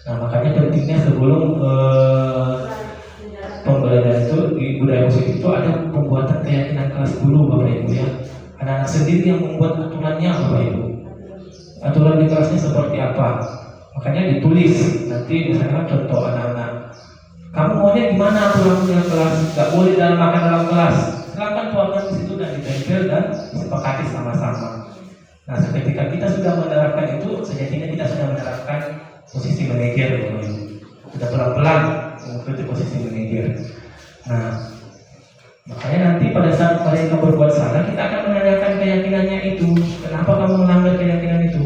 Nah, makanya pentingnya sebelum pembelajaran itu di budaya positif itu ada pembuatan keyakinan kelas dulu Bapak Ibu ya. Anak-anak sendiri yang membuat aturannya Bapak Ibu. Aturan di kelasnya seperti apa? Makanya ditulis. Nanti misalnya contoh anak-anak, kamu maunya gimana aturannya kelas? Gak boleh makan dalam kelas. Silakan tuangkan di situ dan ditempel dan disepakati sama-sama. Nah, ketika kita sudah menerapkan itu, sejatinya kita sudah menerapkan posisi manajer Bapak Ibu. Sudah pelan-pelan mengikuti posisi manajer. Nah, makanya nanti pada saat mereka berbuat salah, kita akan menanyakan keyakinannya itu. Kenapa kamu melanggar keyakinan itu?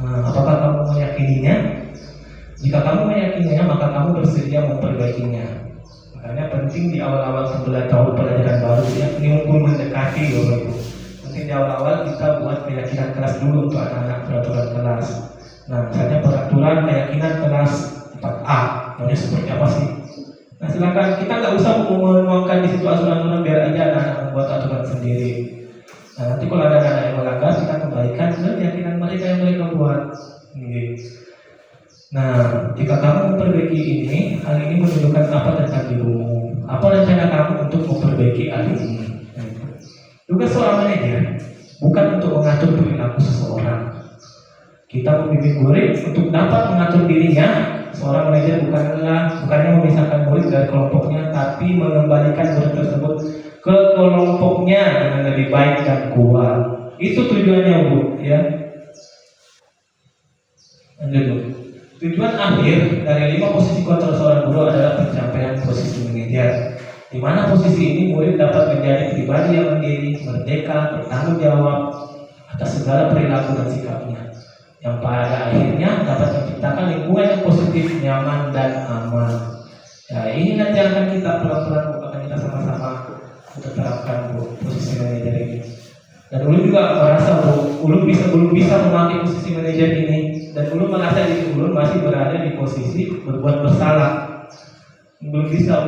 Apakah kamu meyakininya? Jika kamu meyakininya, maka kamu bersedia memperbaikinya. Makanya penting di awal-awal tahun pelajaran baru ya, ini mumpung mendekati Bapak Ibu. Penting di awal-awal kita buat keyakinan kelas dulu untuk anak-anak peraturan kelas. Nah, misalnya peraturan keyakinan kelas 4A, maunya seperti apa sih? Nah, silakan, kita nggak usah menuangkan di situ aturan-aturan, biar aja anak-anak membuat aturan sendiri. Nah, nanti kalau ada anak yang melanggar, kita kembalikan ke keyakinan mereka yang mereka buat. Nah, jika kamu memperbaiki ini, hal ini menunjukkan apa tentang dirimu? Apa rencana kamu untuk memperbaiki hal ini? Tugas seorang manajer bukan untuk mengatur perilaku seseorang. Kita membimbing murid untuk dapat mengatur dirinya. Seorang manajer bukannya memisahkan murid dari kelompoknya, tapi mengembalikan murid tersebut ke kelompoknya dengan lebih baik dan kuat. Itu tujuannya Bu ya. Lanjut Bu. Tujuan akhir dari 5 posisi kontrol seorang guru adalah pencapaian posisi manajer, di mana posisi ini murid dapat menjadi pribadi yang mandiri, merdeka, bertanggung jawab atas segala perilaku dan sikapnya, yang pada akhirnya dapat menciptakan lingkungan yang positif, nyaman dan aman. Ya, ini nanti akan kita pelan-pelan akan kita sama-sama untuk terapkan Bu posisi manajer ini. Dan Ulun juga merasa Ulun belum bisa memakai posisi manajer ini, dan Ulun merasa diri Ulun masih berada di posisi berbuat bersalah. Belum bisa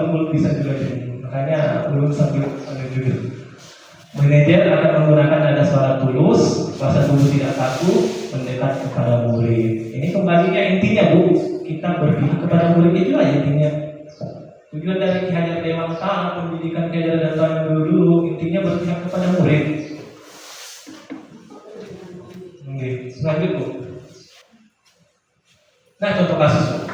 juga ini. Makanya Ulun sambil jujur. Manajer akan menggunakan nada suara tulus, rasa tulus tidak kaku, mendekat kepada murid. Ini kembalinya intinya Bu, kita berpihak kepada murid itu aja intinya. Tujuan dari Ki Hajar Dewantara, pendidikan Ki Hajar Dewantara dulu intinya berpihak kepada murid. Selanjutnya. Nah, contoh kasus.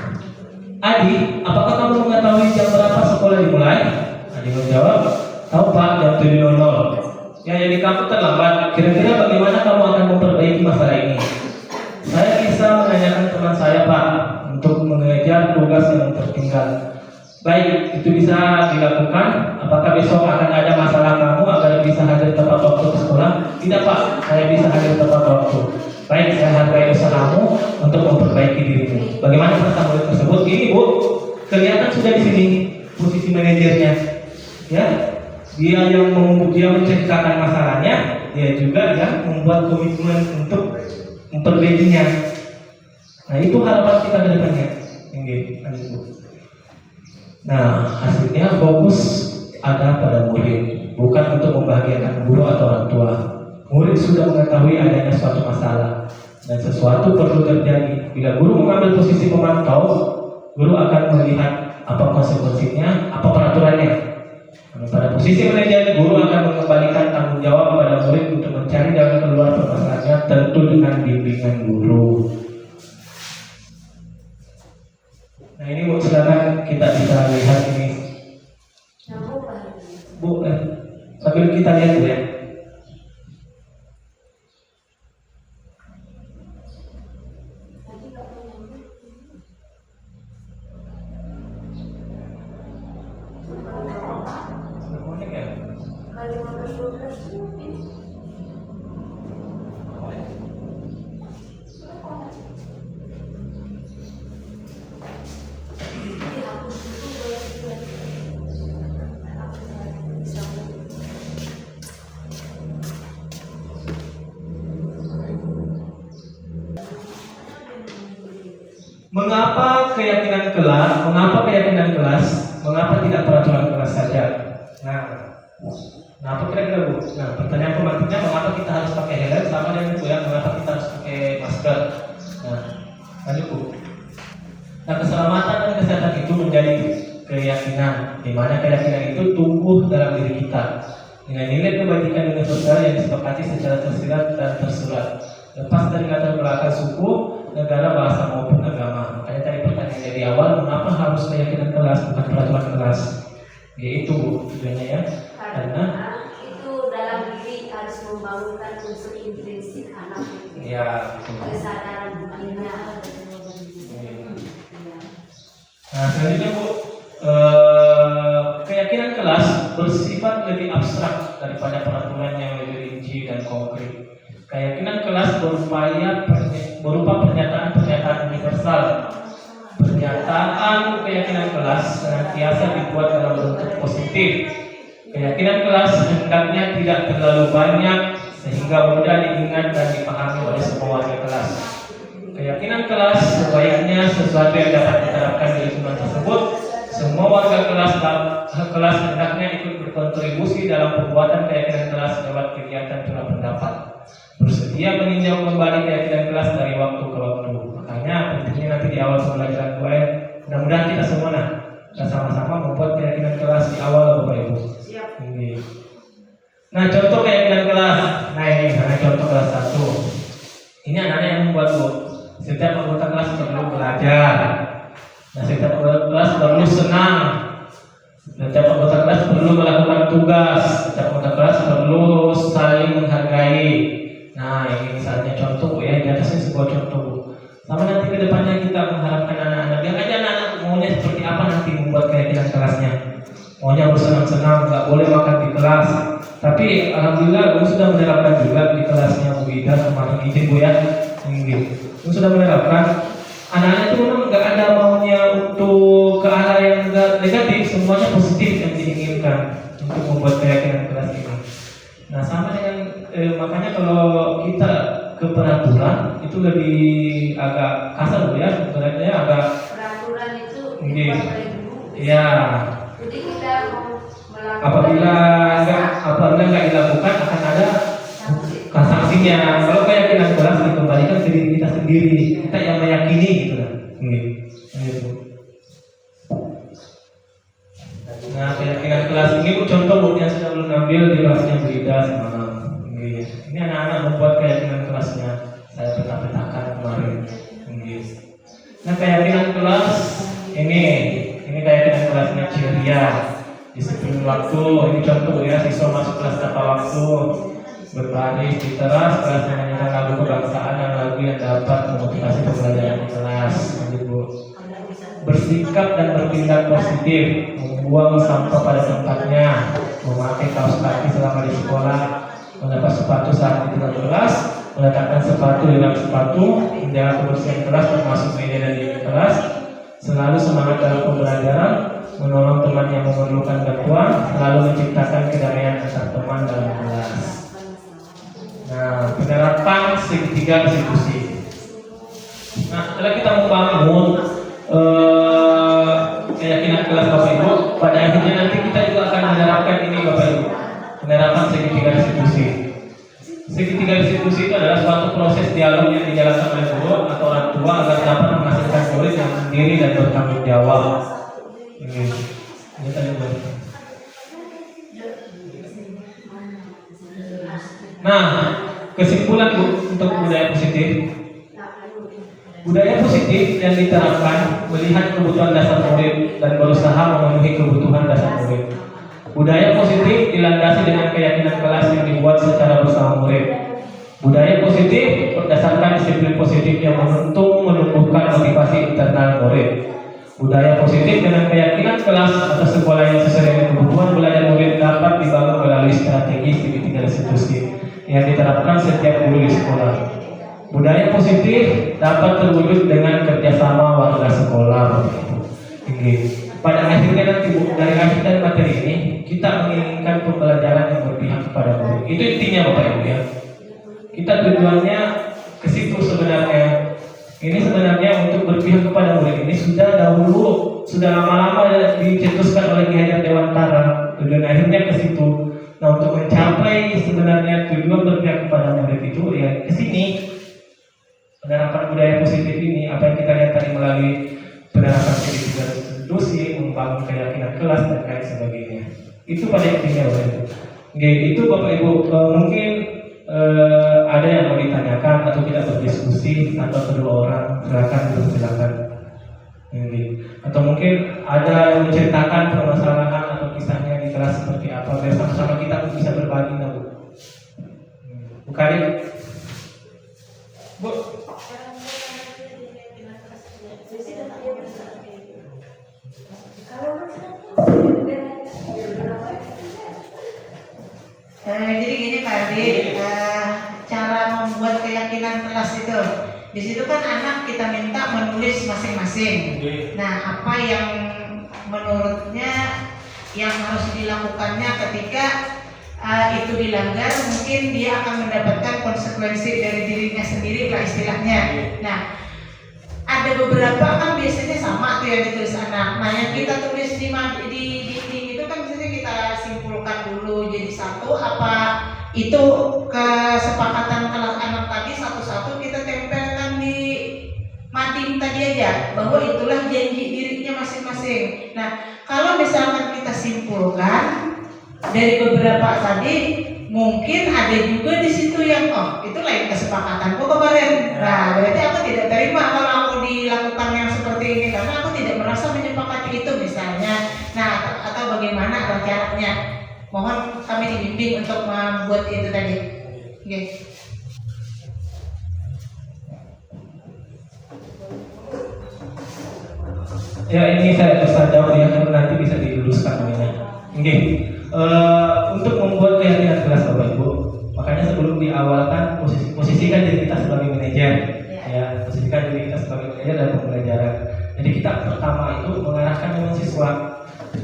Adi, apakah kamu mengetahui jam berapa sekolah dimulai? Adi menjawab, tahu Pak, jam 7.00. Ya, jadi kamu terlambat. Kira-kira bagaimana kamu akan memperbaiki masalah ini? Saya bisa menanyakan teman saya Pak, untuk mengejar tugas yang tertinggal. Baik, itu bisa dilakukan. Apakah besok akan ada masalah kamu agar bisa hadir tepat waktu ke sekolah? Tidak Pak, saya bisa hadir tepat waktu. Baik, saya hargai usahamu untuk memperbaiki dirimu. Bagaimana pesan murid tersebut? Ini Bu, kelihatan sudah di sini posisi manajernya. Ya, dia menceritakan masalahnya, dia juga ya membuat komitmen untuk memperbaikinya. Nah, itu harapan kita ke depannya. Ini Bu. Nah, hasilnya fokus ada pada murid, bukan untuk membahagiakan guru atau orang tua. Murid sudah mengetahui adanya suatu masalah dan sesuatu perlu terjadi. Bila guru mengambil posisi pemantau, guru akan melihat apa konsekuensinya, apa peraturannya. Pada posisi manajer, guru akan mengembalikan tanggung jawab kepada murid untuk mencari jalan keluar permasalahannya, tentu dengan bimbingan guru. Nah ini Bu, silakan kita bisa lihat ini. Bu, sambil kita lihat Bu ya. Mengapa keyakinan kelas? Mengapa tidak peraturan kelas saja? Nah, kenapa kira-kira Bu? Nah, pertanyaan pematinya, mengapa kita harus pakai helm sama dengan Bu ya? Mengapa kita harus pakai masker? Nah, lanjut Bu. Nah, keselamatan dan kesehatan itu menjadi keyakinan, di mana keyakinan itu tumbuh dalam diri kita dengan nilai kebajikan universal yang disepakati secara tersirat dan tersurat, lepas dari latar belakang suku, negara, bahasa maupun agama. Makanya tadi pertanyaan dari awal, mengapa harus keyakinan kelas bukan peraturan kelas? Yaitu Bu, tujuannya ya. Karena itu dalam diri harus membangunkan unsur intrinsik anak itu. ya, Kesadaran dirinya. Nah, selanjutnya Bu, keyakinan kelas bersifat lebih abstrak daripada peraturan yang lebih rinci dan konkret. Keyakinan kelas berupa pernyataan-pernyataan universal. Pernyataan keyakinan kelas senantiasa dibuat dalam bentuk positif. Keyakinan kelas hendaknya tidak terlalu banyak sehingga mudah diingat dan dipahami oleh semua warga kelas. Keyakinan kelas sebaiknya sesuatu yang dapat diterapkan di lingkungan tersebut. Semua warga kelas hendaknya ikut berkontribusi dalam pembuatan keyakinan kelas lewat kegiatan curah pendapat. Bersedia meninjau kembali keyakinan kelas dari waktu ke waktu. Makanya pentingnya nanti di awal pembelajaran gue, mudah-mudahan kita semua kita sama-sama membuat keyakinan kelas di awal Bapak Ibu. Siap. Ini. Nah, contoh keyakinan kelas. Nah, ini karena contoh kelas 1. Ini anak-anak yang membuat Bu. Setiap anggota kelas perlu belajar. Nah, setiap anggota kelas perlu senang. Setiap anggota kelas perlu melakukan tugas. Setiap anggota kelas perlu saling menghargai. Nah, ini misalnya contoh Bu ya, di atasnya sebuah contoh Bu. Sama nanti ke depannya kita mengharapkan anak-anak, lihat aja anak-anak maunya seperti apa nanti membuat keyakinan kelasnya. Maunya bersenang-senang, nggak boleh makan di kelas. Tapi alhamdulillah Bu sudah menerapkan juga di kelasnya Bu Ida kemarin, izin Bu ya. Ini Bu sudah menerapkan. Anak-anak itu memang nggak ada maunya untuk ke arah yang negatif, semuanya positif yang diinginkan untuk membuat keyakinan kelas ini. Nah, sama dengan makanya kalau kita ke peraturan itu lebih agak kasar Bu ya, sebenarnya agak Peraturan itu ini. dibuat oleh guru. Iya. Jadi kita mau melakukan Apabila nggak dilakukan akan ada sanksinya. Kalau keyakinan kelas dikembalikan ke diri kita sendiri, kita yang meyakini gitu lah. Gitu. Nah, keyakinan kelas ini Bu contoh Bu yang sudah belum ambil di kelasnya Bu Ida semalam. Ini anak-anak membuat keyakinan kelasnya. Saya peta-petakan kemarin. Nah, keyakinan kelas ini keyakinan kelasnya ceria. Disiplin waktu, ini contoh ya, siswa masuk kelas tepat waktu, berbaris di teras, kelas menyanyikan lagu kebangsaan dan lagu yang dapat memotivasi pembelajaran di kelas. Bu. Bersikap dan bertindak positif, membuang sampah pada tempatnya, memakai kaos kaki selama di sekolah, mendapat sepatu saat di dalam kelas, meletakkan sepatu di dalam sepatu, menjaga kebersihan kelas termasuk meja dan dinding kelas, selalu semangat dalam pembelajaran, menolong teman yang memerlukan bantuan, selalu menciptakan kedamaian antar teman dalam kelas. Nah, penerapan segitiga institusi. Nah, setelah kita membangun pada akhirnya nanti kita juga akan menerapkan ini Bapak Ibu, penerapan segitiga restitusi. Segitiga restitusi itu adalah suatu proses dialog yang dijalankan oleh guru atau orang tua agar dapat menghasilkan murid yang mandiri dan bertanggung jawab. Ini tadi Bapak. Nah, kesimpulan Bu untuk budaya positif. Budaya positif yang diterapkan melihat kebutuhan dasar murid dan berusaha memenuhi kebutuhan dasar murid. Budaya positif dilandasi dengan keyakinan kelas yang dibuat secara bersama murid. Budaya positif berdasarkan disiplin positif yang menumbuhkan motivasi internal murid. Budaya positif dengan keyakinan kelas atau sekolah yang sesuai dengan kebutuhan belajar murid dapat dibangun melalui strategi segitiga restitusi yang diterapkan setiap guru di sekolah. Budaya positif dapat terwujud dengan kerjasama warga sekolah. Pada akhirnya nanti dari akhir dari materi ini kita menginginkan pembelajaran yang berpihak kepada murid. Itu intinya Bapak Ibu ya. Kita tujuannya ke situ sebenarnya. Ini sebenarnya untuk berpihak kepada murid ini sudah lama-lama dicetuskan oleh Ki Hajar Dewantara. Tujuan akhirnya ke situ. Nah, untuk mencapai sebenarnya tujuan berpihak kepada murid itu ya ke sini. Penerapan budaya positif ini apa yang kita lihat tadi melalui penerapan segitiga restitusi, membangun keyakinan kelas dan lain sebagainya. Itu pada intinya Bapak Ibu. Oke, itu Bapak Ibu mungkin ada yang mau ditanyakan atau tidak berdiskusi atau kedua orang silakan. Atau mungkin ada yang menceritakan permasalahan atau kisahnya di kelas seperti apa biar sama-sama kita bisa berbagi Bu. Bukan Bu. Jadi gini Pak Adi, cara membuat keyakinan kelas itu, di situ kan anak kita minta menulis masing-masing. Nah, apa yang menurutnya yang harus dilakukannya ketika itu dilanggar, mungkin dia akan mendapatkan konsekuensi dari dirinya sendiri lah istilahnya. Nah, ada beberapa kan biasanya sama tuh yang ditulis anak. Nah, yang kita tulis di dinding itu kan biasanya kita simpulkan dulu jadi satu, apa itu kesepakatan kelas anak tadi satu-satu kita tempelkan di mading tadi aja bahwa itulah janji dirinya masing-masing. Nah, kalau misalkan kita simpulkan dari beberapa tadi, mungkin ada juga di situ yang itu lain kesepakatanku kemarin. Nah, berarti aku tidak terima kalau aku dilakukan yang seperti ini karena aku tidak merasa menyepakati itu misalnya. Nah, atau bagaimana caranya? Mohon kami dibimbing untuk membuat itu tadi. Oke. Ya ini saya bisa jawab ya, nanti bisa diluruskan ini. Oke. Untuk membuat keyakinan kelas Bapak Ibu, makanya sebelum diawalkan posisikan diri kita sebagai manajer, ya posisikan diri kita sebagai manajer dalam pembelajaran. Jadi kita pertama itu mengarahkan dengan siswa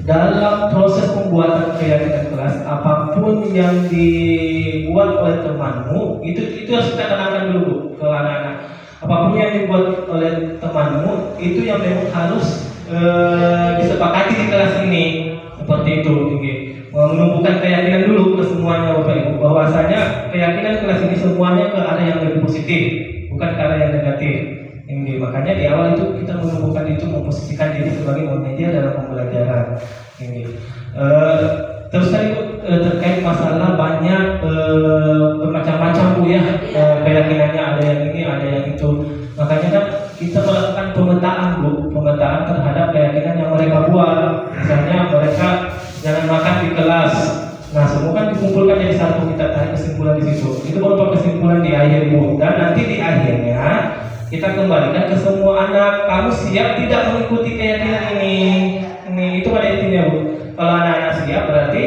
dalam proses pembuatan keyakinan kelas, apapun yang dibuat oleh temanmu itu harus kita tenangkan dulu ke anak-anak. Apapun yang dibuat oleh temanmu itu yang memang harus disepakati di kelas ini seperti itu. Menumbuhkan keyakinan dulu ke semuanya Bapak Ibu bahwasanya keyakinan kelas ini semuanya ke arah yang lebih positif, bukan ke arah yang negatif. Makanya di awal itu kita menumbuhkan itu, memposisikan diri sebagai manajer dalam pembelajaran. Terus tadi terkait masalah banyak bermacam-macam Bu ya, keyakinannya ada yang ini, ada yang itu. Makanya kan kita melakukan pemetaan terhadap keyakinan yang mereka buat. Misalnya mereka jangan makan di kelas. Nah, semua kan dikumpulkan jadi satu, kita tarik kesimpulan di situ. Itu berupa kesimpulan di akhir Bu. Dan nanti di akhirnya kita kembalikan ke semua anak, kamu siap tidak mengikuti keyakinan ini? Itu pada intinya Bu. Kalau anak-anak siap berarti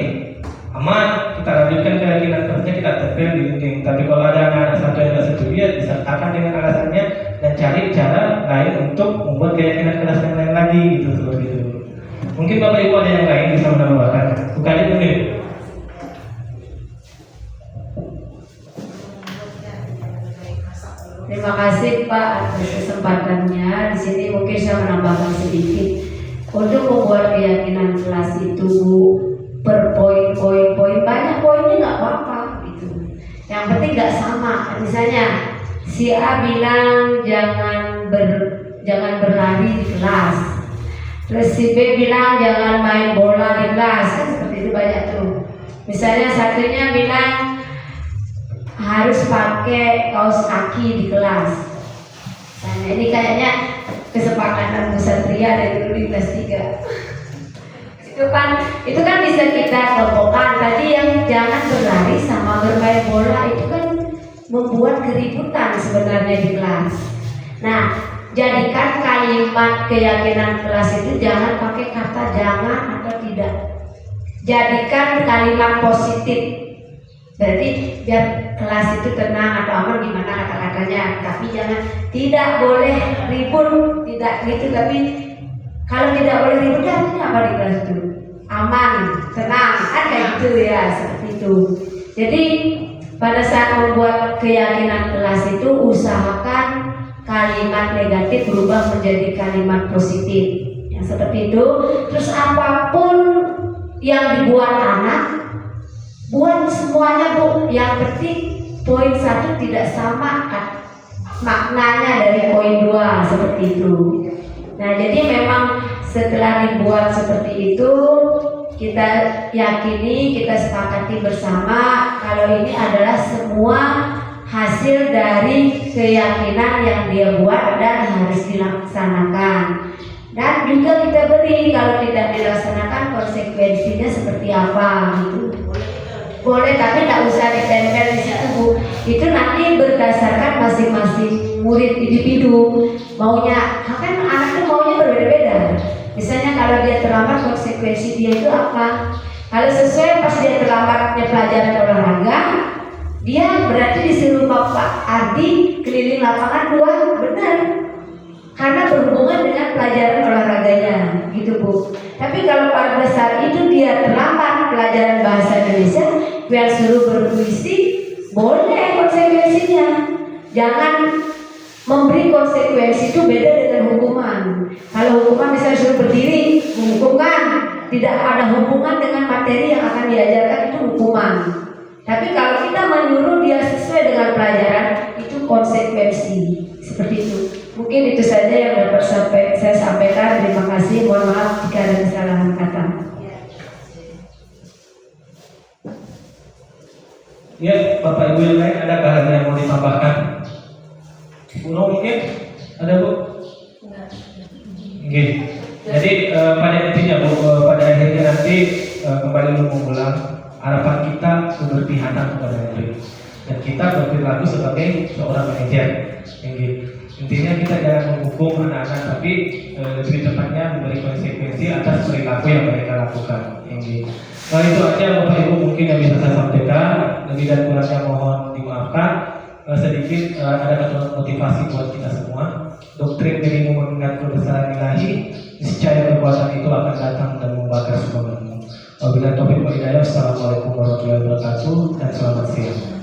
aman, kita lanjutkan keyakinan kerja, kita tempel di dinding. Tapi kalau ada anak-anak satu yang tidak setuju, ya disertakan dengan alasannya dan cari cara lain untuk membuat keyakinan kelas yang lain lagi gitu seperti itu. Mungkin Bapak Ibu ada yang lain bisa menambahkan. Bukan itu mungkin. Terima kasih Pak atas kesempatannya. Di sini mungkin saya menambahkan sedikit. Untuk membuat keyakinan kelas itu Bu, per poin, banyak poinnya nggak apa-apa gitu. Yang penting nggak sama. Misalnya si A bilang jangan berlari di kelas, terus si B bilang jangan main bola di kelas, kan seperti itu banyak tuh. Misalnya satunya bilang harus pakai kaos kaki di kelas. Nah ini kayaknya kesepakatan Bu Satria dari dulu di kelas 3. Itu kan bisa kita kelompokkan. Tadi yang jangan berlari sama bermain bola itu kan membuat keributan sebenarnya di kelas. Nah, jadikan kalimat keyakinan kelas itu jangan pakai kata jangan atau tidak. Jadikan kalimat positif. Berarti biar kelas itu tenang atau aman gimana kata-katanya. Tapi jangan tidak boleh ribut, tidak gitu. Tapi kalau tidak boleh ribut artinya apa di kelas itu? Aman, tenang, kan kayak gitu ya, seperti itu. Jadi pada saat membuat keyakinan kelas itu usahakan kalimat negatif berubah menjadi kalimat positif. Yang seperti itu. Terus apapun yang dibuat anak, buat semuanya Bu. Yang penting poin 1 tidak sama kan maknanya dari poin 2, seperti itu. Nah jadi memang setelah dibuat seperti itu, kita yakini, kita sepakati bersama kalau ini adalah semua hasil dari keyakinan yang dia buat dan harus dilaksanakan. Dan juga kita beri kalau tidak dilaksanakan konsekuensinya seperti apa gitu. Boleh, tapi tidak usah ditempel di situ Bu. Itu nanti berdasarkan masing-masing murid individu maunya. Kan anak itu maunya berbeda-beda. Misalnya kalau dia terlambat, konsekuensi dia itu apa? Kalau sesuai pas dia terlambatnya pelajaran olahraga, dia berarti disuruh Bapak Ardi keliling lapangan 2, benar? Karena berhubungan dengan pelajaran olahraganya, gitu Bu. Tapi kalau pada saat itu dia terlambat pelajaran bahasa Indonesia, biar suruh berpuisi, boleh konsekuensinya. Jangan memberi konsekuensi itu beda dengan hukuman. Kalau hukuman misalnya suruh berdiri, menghukumkan, tidak ada hubungan dengan materi yang akan diajarkan, itu hukuman. Tapi kalau kita menyuruh dia sesuai dengan pelajaran, itu konsekuensi. Seperti itu. Mungkin itu saja yang dapat saya sampaikan. Terima kasih. Mohon maaf jika ada kesalahan kata. Ya, Bapak Ibu yang lain, adakah lagi yang mau ditambahkan? Bu Nur mungkin? Ada Bu? Oke. Jadi pada intinya Bu, pada akhirnya nanti kembali mengulang harapan kita keberpihakan kepada murid. Dan kita berperilaku sebagai seorang manajer. Intinya kita jangan menghukum anak-anak, tapi lebih tepatnya memberi konsekuensi atas perilaku yang mereka lakukan. Nah itu aja Bapak Ibu mungkin yang bisa saya sampaikan. Lebih dan kurangnya mohon dimaafkan. Sedikit ada kata motivasi buat kita semua. Doktrin dirimu mengingat kebesaran ilahi, niscaya perbuatan itu akan datang dan membakar surgamu. Wabillahi taufiq wal hidayah. Assalamualaikum warahmatullahi wabarakatuh dan selamat siang.